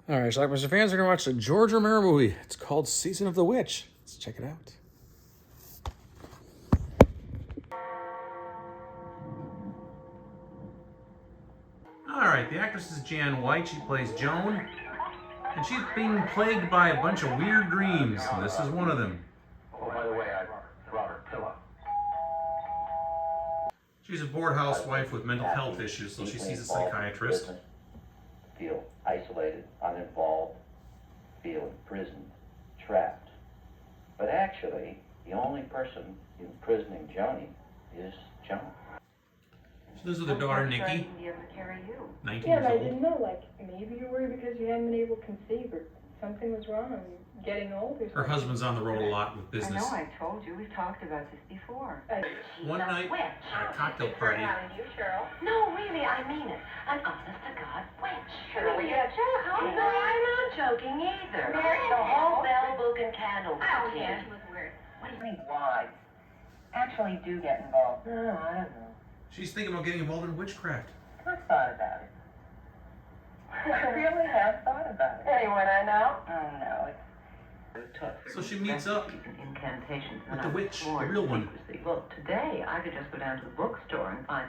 All right, Schlockmeister fans are going to watch a George Romero movie. It's called Season of the Witch. Let's check it out. All right, the actress is Jan White. She plays Joan, and she's being plagued by a bunch of weird dreams. And this is one of them. Oh, by the way, I brought her pillow. She's a bored housewife with mental health issues, so she sees a psychiatrist. Feel isolated, uninvolved, feel imprisoned, trapped. But actually, the only person imprisoning Joni is Joan. So this is their daughter, Nikki. 19 Yeah, years but I old. didn't know, like, maybe you're worried because you hadn't been able to conceive or something was wrong, getting old or something. Her husband's on the road a lot with business. I know, I told you, we've talked about this before. One night at a cocktail party, No, really, I mean it. An honest-to-God witch. Shirley, No, I'm not joking either. The whole bell book and candle routine. She was weird. What do you mean, why? Actually do get involved. No, I don't know. she's thinking about getting involved in witchcraft. I've thought about it. I really have thought about it. Anyone I know? Oh, no, it's So she meets up incantations with the witch, the real one. Well, today I could just go down to the bookstore and find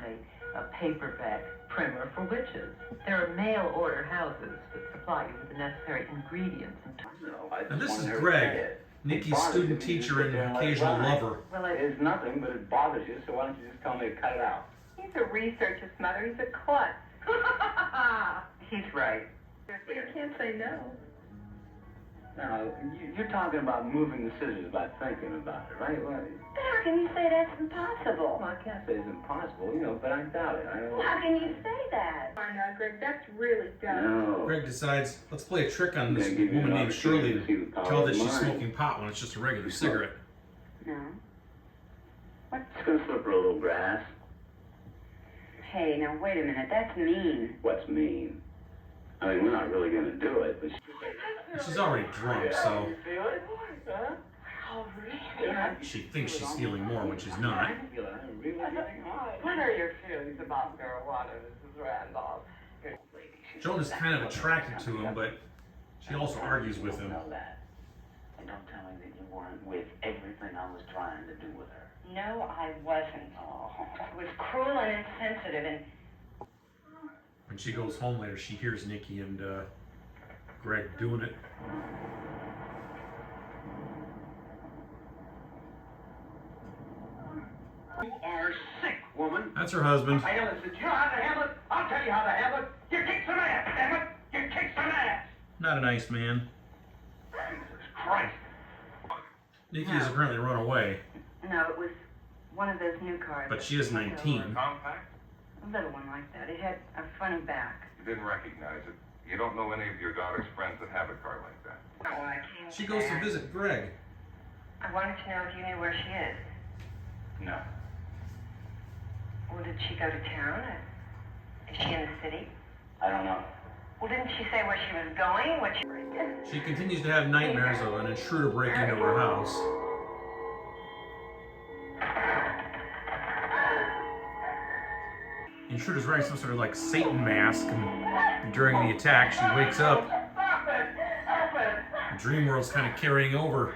a paperback primer for witches. There are mail-order houses that supply you with the necessary ingredients and And this is Greg, Nikki's student teacher and occasional lover. Well, It's nothing, but it bothers you, so why don't you just tell me to cut it out? He's a researcher's mother. He's a klutz. he's right. You can't say no. Now, you're talking about moving the scissors by thinking about it, right? Well, How can you say that's impossible? I can't say it's impossible, but I doubt it. How can you say that? I know, Greg, that's really dumb. No. Greg decides, let's play a trick on this I'm gonna give you woman an named Shirley opportunity to see the to power tell of that she's mind. smoking pot when it's just a regular cigarette. No. It's gonna slip her a little grass. Hey, now wait a minute. That's mean. What's mean? I mean, we're not really gonna do it, but She's already drunk, so feel it? Huh? Oh, really? she thinks she's feeling more when she's not. Feel it. I'm really getting high. What are your feelings about marijuana, Mrs. Randolph? Joan is kind of attracted to him, but she also argues with him. Know that. And don't tell me that you weren't with everything I was trying to do with her. No, I wasn't. Oh. It was cruel and insensitive and... When she goes home later, she hears Nikki and Greg doing it. You are sick, woman. That's her husband. Hamlet, you know how to handle it? I'll tell you how to handle it. You kick some ass, damn it. You kick some ass. Not a nice man. Jesus Christ. Nikki has apparently run away, No, it was one of those new cars. but she is 19. Compact? A little one like that. It had a funny back. You didn't recognize it. You don't know any of your daughter's friends that have a car like that. Oh, I came She goes to back. visit Greg. I wanted to know if you knew where she is. No. Well, did she go to town? Is she in the city? I don't know. Well, didn't she say where she was going? What she... She continues to have nightmares of an intruder breaking into her house. The intruder's wearing some sort of like Satan mask, and during the attack, she wakes up. The dream world's kind of carrying over.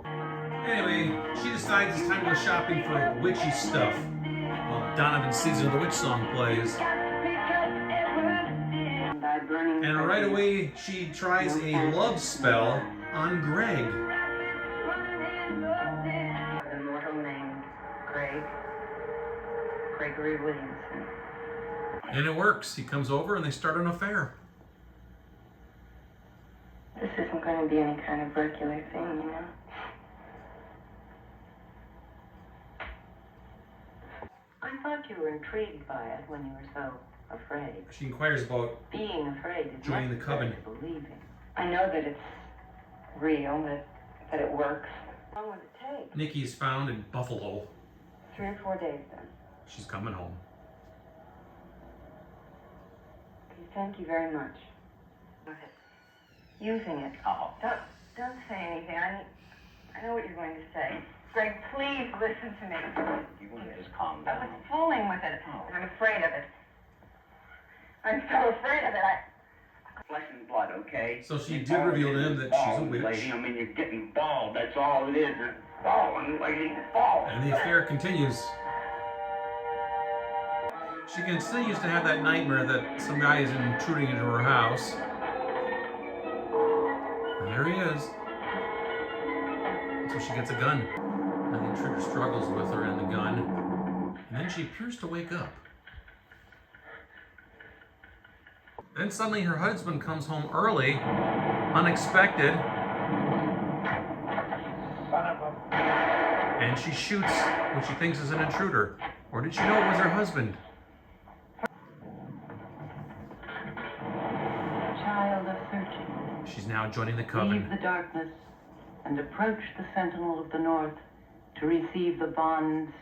Anyway, she decides it's time to go shopping for witchy stuff while Donovan's Season of the Witch song plays. And right away, she tries a love spell on Greg. A mortal named Gregory Williamson. And it works. He comes over and they start an affair. This isn't going to be any kind of regular thing, you know? I thought you were intrigued by it when you were so afraid. She inquires about Being afraid is joining the coven. necessary to believing. I know that it's real, that it works. How long would it take? Nikki's found in Buffalo. 3 or 4 days then. She's coming home. Okay, thank you very much. Okay. Using it. Oh. Don't say anything. I know what you're going to say. Greg, please listen to me. You want to just calm I down? was fooling with it, and I'm afraid of it. I'm so afraid of it. flesh and blood, okay? So she It's did all reveal it to is him is that she's a balling, witch. Lady. I mean, you're getting bald. That's all it is. It's balling, lady. Balling. And the affair continues. She continues to have that nightmare that some guy is intruding into her house. And there he is. So she gets a gun. And the intruder struggles with her and the gun. And then she appears to wake up. Then suddenly her husband comes home early, unexpected. And she shoots what she thinks is an intruder. Or did she know it was her husband? Child of searching, She's now joining the coven. leave the darkness and approach the sentinel of the north to receive the bonds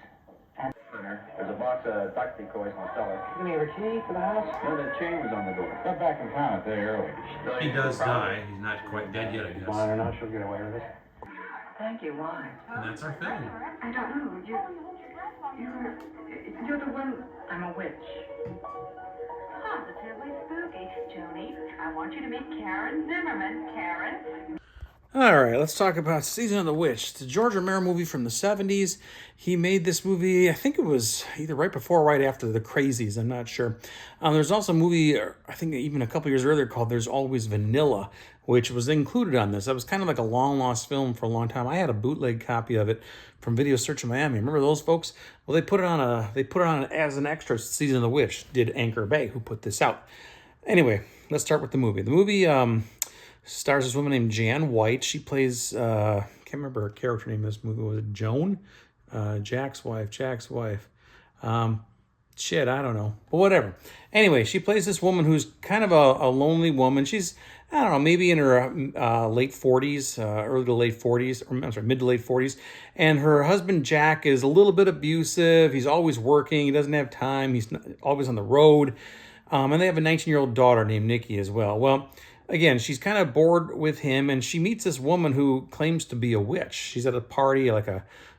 and... There's a box of duct decoys in the cellar. You have a key for the house? No, the chain was on the door. Got back in town today early. He does die. He's not quite dead yet, I guess. Mine or not, she'll get away with it. Thank you, why? And that's our film. I don't know. You're the one. I'm a witch. Positively spooky. Joni, I want you to meet Karen Zimmerman. Karen? All right, let's talk about Season of the Witch. It's a George Romero movie from the 70s. He made this movie, I think it was either right before or right after The Crazies, I'm not sure. There's also a movie, I think even a couple years earlier, called There's Always Vanilla, which was included on this. That was kind of like a long-lost film for a long time. I had a bootleg copy of it from Video Search in Miami. Remember those folks? Well, they put it on as an extra. Season of the Witch did Anchor Bay, who put this out. Anyway, let's start with the movie. The movie stars this woman named Jan White. She plays, can't remember her character name in this movie. Was it Joan? Jack's wife. Shit, I don't know. But whatever. Anyway, she plays this woman who's kind of a lonely woman. She's, I don't know, maybe in her late 40s, early to late 40s, or I'm sorry, mid to late 40s. And her husband, Jack, is a little bit abusive. He's always working. He doesn't have time. He's always on the road. And they have a 19-year-old daughter named Nikki as well. Well, again, she's kind of bored with him, and she meets this woman who claims to be a witch. She's at a party, like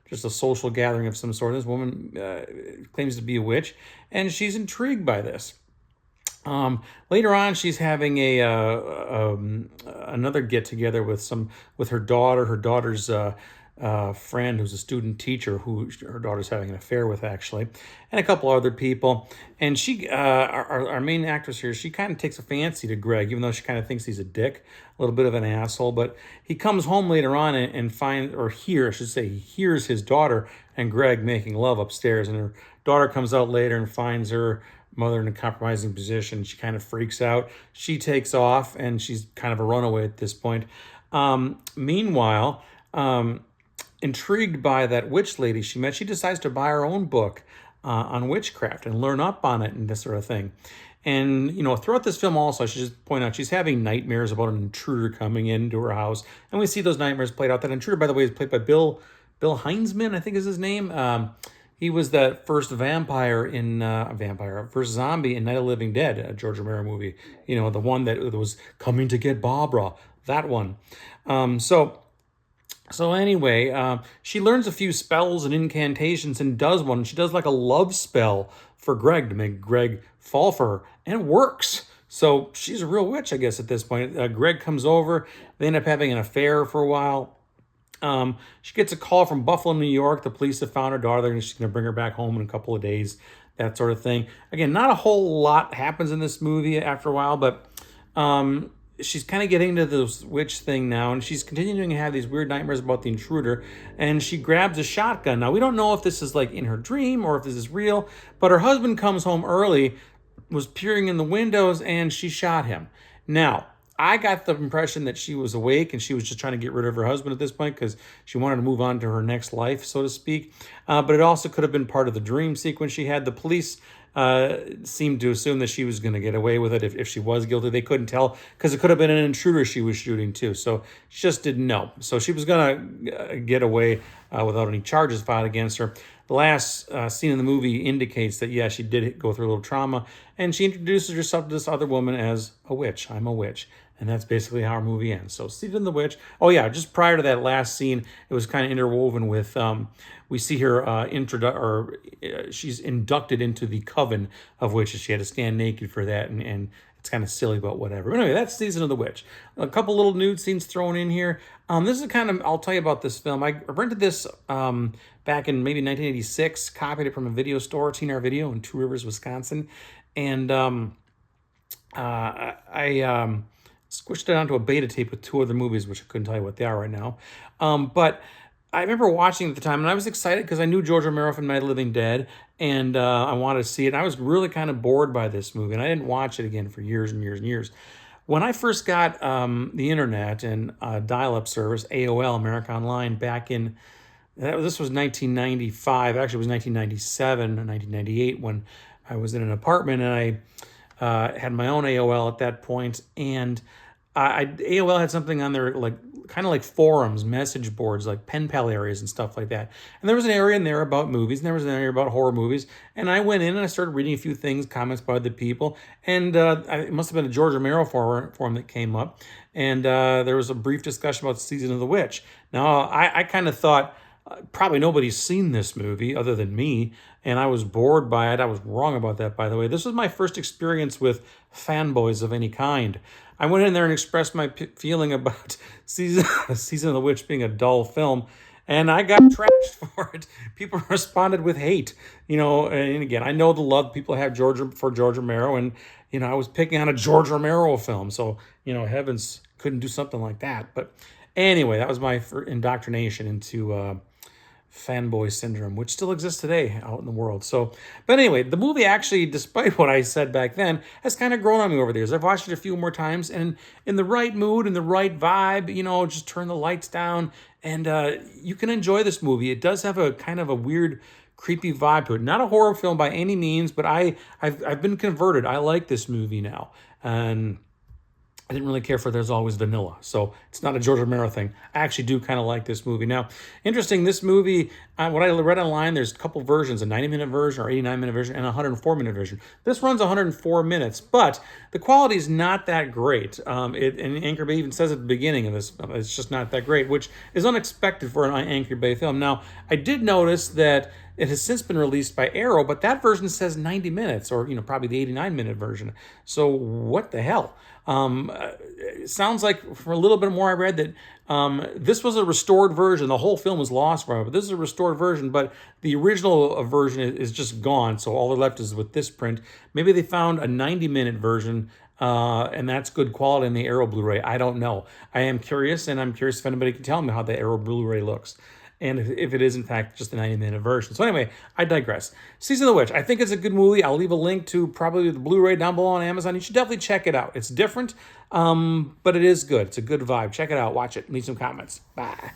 just a social gathering of some sort. This woman claims to be a witch, and she's intrigued by this. Later on, she's having another get together with her daughter. Her daughter's friend, who's a student teacher, who her daughter's having an affair with, actually, and a couple other people. And she, our main actress here, she kind of takes a fancy to Greg, even though she kind of thinks he's a dick, a little bit of an asshole. But he comes home later on and hears his daughter and Greg making love upstairs, and her daughter comes out later and finds her mother in a compromising position. She kind of freaks out. She takes off, and she's kind of a runaway at this point. Meanwhile, intrigued by that witch lady she met, she decides to buy her own book on witchcraft and learn up on it and this sort of thing. And, throughout this film also, I should just point out, she's having nightmares about an intruder coming into her house. And we see those nightmares played out. That intruder, by the way, is played by Bill Heinzman, I think is his name. He was that first first zombie in Night of the Living Dead, a George Romero movie. The one that was coming to get Barbara, that one. So anyway, she learns a few spells and incantations and does one. She does like a love spell for Greg to make Greg fall for her, and it works. So she's a real witch, I guess, at this point. Greg comes over. They end up having an affair for a while. She gets a call from Buffalo, New York. The police have found her daughter, and she's going to bring her back home in a couple of days, that sort of thing. Again, not a whole lot happens in this movie after a while, but she's kind of getting into this witch thing now, and she's continuing to have these weird nightmares about the intruder, and she grabs a shotgun. Now, we don't know if this is like in her dream or if this is real, but her husband comes home early, was peering in the windows, and she shot him. Now, I got the impression that she was awake and she was just trying to get rid of her husband at this point because she wanted to move on to her next life, so to speak. But it also could have been part of the dream sequence she had. The police seemed to assume that she was going to get away with it if she was guilty. They couldn't tell because it could have been an intruder she was shooting too. So she just didn't know. So she was going to get away without any charges filed against her. The last scene in the movie indicates that, yeah, she did go through a little trauma, and she introduces herself to this other woman as a witch. I'm a witch. And that's basically how our movie ends. So, Season of the Witch. Oh, yeah, just prior to that last scene, it was kind of interwoven with, we see her, she's inducted into the coven of witches. She had to stand naked for that and it's kind of silly, but whatever. But anyway, that's Season of the Witch. A couple little nude scenes thrown in here. This is kind of, I'll tell you about this film. I rented this back in maybe 1986, copied it from a video store, TNR Video in Two Rivers, Wisconsin. And I squished it onto a beta tape with 2 other movies, which I couldn't tell you what they are right now. But I remember watching it at the time, and I was excited because I knew George Romero from Night of the Living Dead, and I wanted to see it. And I was really kind of bored by this movie, and I didn't watch it again for years and years and years. When I first got the internet and dial-up service, AOL, America Online, back in, this was 1995, actually it was 1997 and 1998 when I was in an apartment, and I had my own AOL at that point, and AOL had something on there like kind of like forums, message boards, like pen pal areas and stuff like that. And there was an area in there about movies, and there was an area about horror movies. And I went in and I started reading a few things, comments by other people. And it must have been a George Romero forum that came up. And there was a brief discussion about Season of the Witch. Now, I kind of thought, probably nobody's seen this movie other than me, and I was bored by it. I was wrong about that, by the way. This was my first experience with fanboys of any kind. I went in there and expressed my feeling about Season of the Witch being a dull film, and I got trashed for it. People responded with hate, and again, I know the love people have for George Romero, and, I was picking on a George Romero film, so, heavens, couldn't do something like that. But anyway, that was my indoctrination into fanboy syndrome, which still exists today out in the world. So, but anyway, the movie actually, despite what I said back then, has kind of grown on me over the years. I've watched it a few more times, and in the right mood, in the right vibe, just turn the lights down, and you can enjoy this movie. It does have a kind of a weird, creepy vibe to it. Not a horror film by any means, but I've been converted. I like this movie now, and I didn't really care for There's Always Vanilla, so it's not a George Romero thing. I actually do kind of like this movie. Now, interesting, this movie, what I read online, there's a couple versions, a 90-minute version or 89-minute version and a 104-minute version. This runs 104 minutes, but the quality is not that great. And Anchor Bay even says at the beginning of this, it's just not that great, which is unexpected for an Anchor Bay film. Now, I did notice that it has since been released by Arrow, but that version says 90 minutes, or probably the 89-minute version. So what the hell? It sounds like, for a little bit more I read, that this was a restored version. The whole film was lost forever, but this is a restored version, but the original version is just gone, so all they're left is with this print. Maybe they found a 90-minute version, and that's good quality in the Arrow Blu-ray. I don't know. I am curious, and I'm curious if anybody can tell me how the Arrow Blu-ray looks, and if it is, in fact, just a 90-minute version. So anyway, I digress. Season of the Witch. I think it's a good movie. I'll leave a link to probably the Blu-ray down below on Amazon. You should definitely check it out. It's different, but it is good. It's a good vibe. Check it out. Watch it. Leave some comments. Bye.